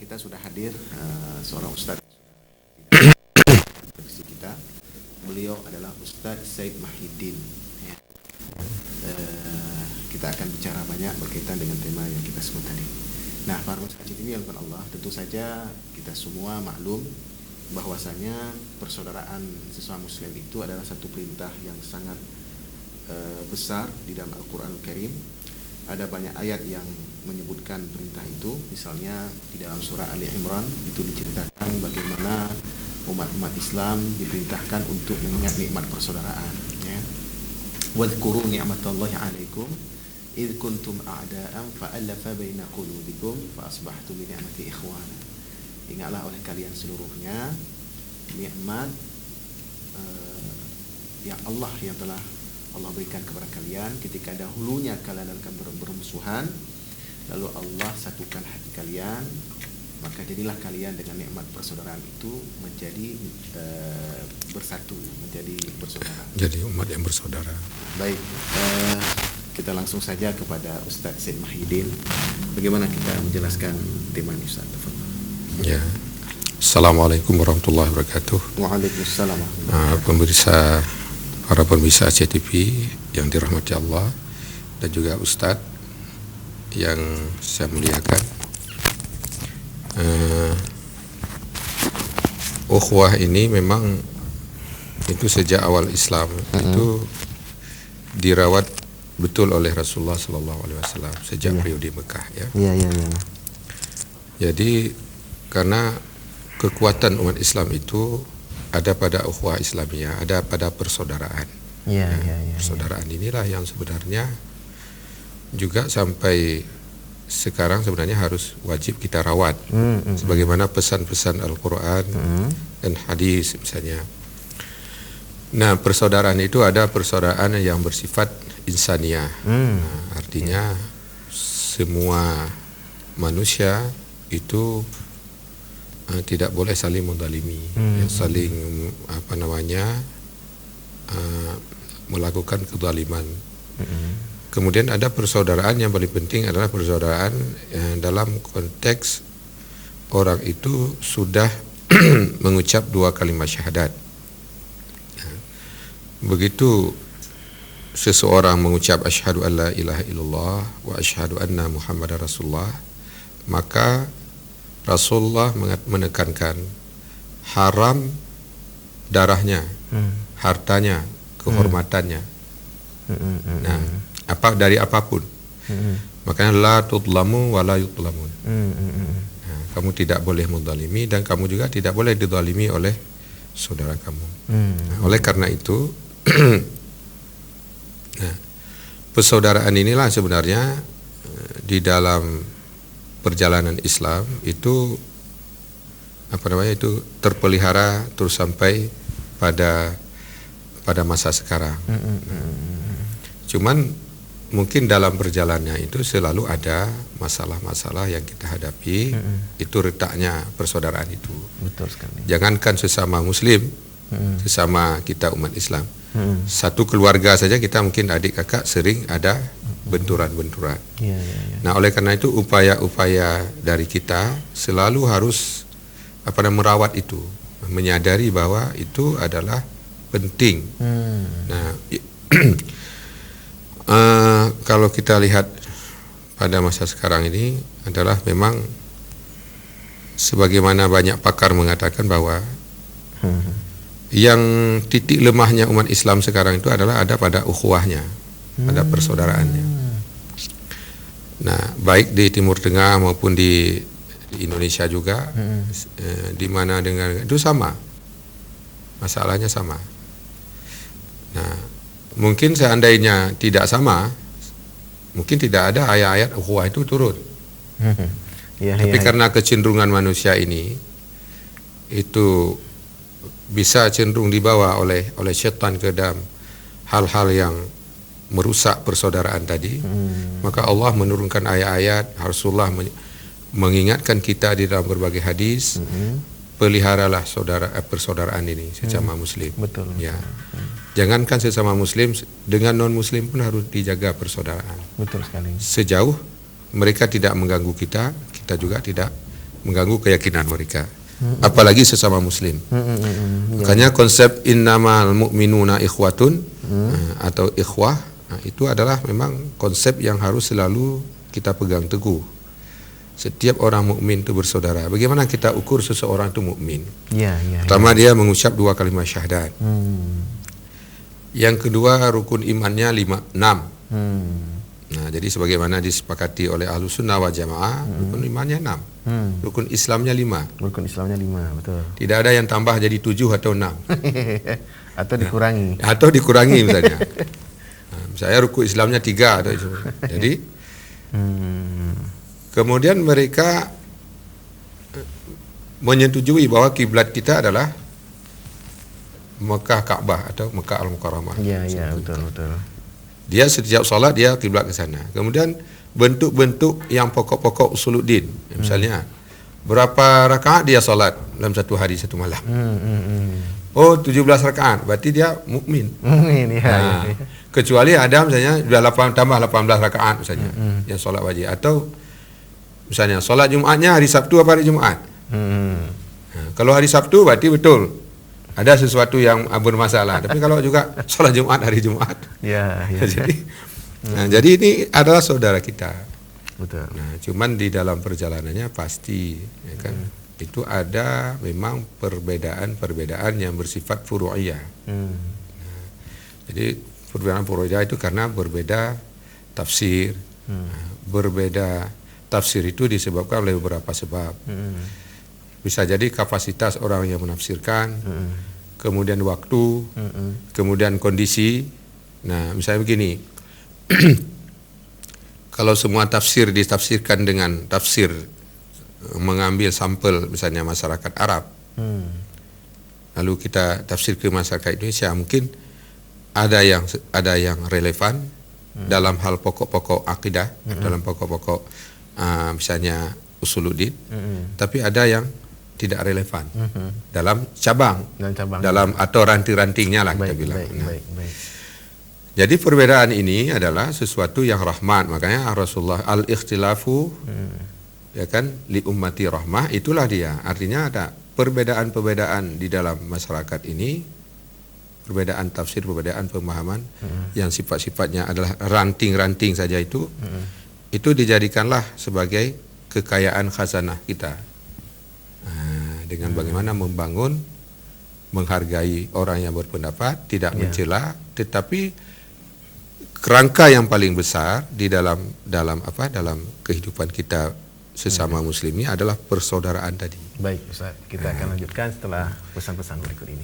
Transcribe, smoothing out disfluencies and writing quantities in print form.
kita sudah hadir seorang ustadz di kita. Beliau adalah Ustadz Said Mahidin. Ya. Kita akan bicara banyak berkaitan dengan tema yang kita sebut tadi. Nah, para mustajid ini yang Allah, tentu saja kita semua maklum bahwasanya persaudaraan sesama muslim itu adalah satu perintah yang sangat besar di dalam Al-Quran Al-Karim. Ada banyak ayat yang menyebutkan perintah itu. Misalnya di dalam surah Ali Imran itu diceritakan bagaimana umat-umat Islam diperintahkan untuk mengingat nikmat persaudaraan. Ya. Wadhkuru ni'matallahi 'alaikum idh kuntum a'da'an fa'alafa baina qulubikum fa asbahtum bi ni'mati ikhwana. Ingatlah oleh kalian seluruhnya nikmat yang Allah yang telah Allah berikan kepada kalian ketika dahulunya kalian akan bermusuhan, lalu Allah satukan hati kalian, maka jadilah kalian dengan nikmat persaudaraan itu menjadi bersatu, menjadi bersaudara. Jadi umat yang bersaudara. Baik, kita langsung saja kepada Ustadz Said Mahidin. Bagaimana kita menjelaskan tema ini, Ustadz? Ya. Assalamualaikum warahmatullahi wabarakatuh. Waalaikumsalam. Para pemirsa ACTV yang dirahmati Allah dan juga Ustadz yang saya muliakan. Ukhuwah ini memang itu sejak awal Islam itu dirawat betul oleh Rasulullah SAW sejak periode Mekah, ya. Jadi karena kekuatan umat Islam itu ada pada ukhuwah Islamiyah, ada pada persaudaraan. Persaudaraan inilah yang sebenarnya juga sampai sekarang sebenarnya harus wajib kita rawat. Sebagaimana pesan-pesan Al-Quran dan hadis misalnya. Nah, persaudaraan itu ada persaudaraan yang bersifat insaniyah. Nah, artinya semua manusia itu tidak boleh saling menzalimi, saling melakukan kezaliman. Kemudian ada persaudaraan yang paling penting adalah persaudaraan dalam konteks orang itu sudah mengucap 2 kalimat syahadat. Begitu seseorang mengucap asyhadu an la ilaha illallah wa asyhadu anna muhammadar rasulullah, maka Rasulullah menekankan haram darahnya, hartanya, kehormatannya. Nah, dari apapun. Makanya la tudlamu wa la yudlamun. Nah, kamu tidak boleh menzalimi dan kamu juga tidak boleh dizalimi oleh saudara kamu. Nah, oleh karena itu nah, persaudaraan inilah sebenarnya di dalam perjalanan Islam itu itu terpelihara terus sampai pada masa sekarang. Cuman mungkin dalam perjalanannya itu selalu ada masalah-masalah yang kita hadapi. Itu retaknya persaudaraan itu. Betul sekali. Jangankan sesama Muslim, sesama kita umat Islam. Satu keluarga saja kita mungkin adik kakak sering ada benturan-benturan. Nah, oleh karena itu upaya-upaya dari kita selalu harus merawat itu, menyadari bahwa itu adalah penting. Nah, kalau kita lihat pada masa sekarang ini adalah memang sebagaimana banyak pakar mengatakan bahwa yang titik lemahnya umat Islam sekarang itu adalah ada pada ukhuwahnya, pada persaudaraannya. Nah, baik di Timur Tengah maupun di Indonesia juga, di mana dengan itu sama, masalahnya sama. Nah, mungkin seandainya tidak sama, mungkin tidak ada ayat-ayat ukhuwah itu turun. Tapi karena kecenderungan manusia ini itu bisa cenderung dibawa oleh syaitan ke dalam hal-hal yang merusak persaudaraan tadi, maka Allah menurunkan ayat-ayat, Rasulullah mengingatkan kita di dalam berbagai hadis, peliharalah persaudaraan ini sesama Muslim. Betul. Ya, jangankan sesama Muslim, dengan non Muslim pun harus dijaga persaudaraan. Betul sekali. Sejauh mereka tidak mengganggu kita, kita juga tidak mengganggu keyakinan mereka. Apalagi sesama muslim. Ya. Makanya konsep innamal mu'minuna ikhwatun atau ikhwah, itu adalah memang konsep yang harus selalu kita pegang teguh. Setiap orang mukmin itu bersaudara. Bagaimana kita ukur seseorang itu mukmin? Pertama, dia mengucap 2 kalimat syahadat. Yang kedua, rukun imannya 6. Nah, jadi sebagaimana disepakati oleh Ahlussunnah wal Jamaah, rukun imannya 6. Rukun Islamnya 5. Rukun Islamnya 5, betul. Tidak ada yang tambah jadi 7 atau 6. Atau dikurangi. Atau dikurangi misalnya. Nah, misalnya rukun Islamnya 3 atau itu. Jadi kemudian mereka menyetujui bahwa kiblat kita adalah Mekah Ka'bah atau Mekah Al-Mukarramah. Iya, betul. Dia setiap salat dia kiblat ke sana. Kemudian bentuk-bentuk yang pokok-pokok usuluddin. Misalnya berapa rakaat dia salat dalam satu hari satu malam. Oh, 17 rakaat. Berarti dia mukmin. Ya. Kecuali ada misalnya sudah 18 rakaat misalnya yang salat wajib, atau misalnya salat Jumatnya hari Sabtu apa hari Jumat. Nah, kalau hari Sabtu berarti betul ada sesuatu yang bermasalah. Tapi kalau juga salat Jumat hari Jumat. Ya. Jadi ini adalah saudara kita. Betul. Nah, cuman di dalam perjalanannya pasti ya kan, itu ada memang perbedaan yang bersifat furu'iyah. Nah, jadi perbedaan furu'iyah itu karena berbeda tafsir. Nah, berbeda tafsir itu disebabkan oleh beberapa sebab. Bisa jadi kapasitas orang yang menafsirkan, kemudian waktu, kemudian kondisi. Nah, misalnya begini. Kalau semua tafsir ditafsirkan dengan tafsir mengambil sampel misalnya masyarakat Arab, lalu kita tafsir ke masyarakat Indonesia, mungkin ada yang relevan dalam hal pokok-pokok akidah, dalam pokok-pokok misalnya usuluddin, tapi ada yang tidak relevan dalam cabang, dalam atau ranting-rantingnya lah kita bilang. Baik. Jadi perbedaan ini adalah sesuatu yang rahmat. Makanya Rasulullah al-ikhtilafu ya kan li ummati rahmah, itulah dia. Artinya ada perbedaan-perbedaan di dalam masyarakat ini, perbedaan tafsir, perbedaan pemahaman yang sifat-sifatnya adalah ranting-ranting saja itu dijadikanlah sebagai kekayaan khazanah kita. Dengan bagaimana membangun, menghargai orang yang berpendapat, tidak mencela, tetapi kerangka yang paling besar di dalam kehidupan kita sesama muslim ini adalah persaudaraan tadi. Baik, Ustaz, kita akan lanjutkan setelah pesan-pesan berikut ini.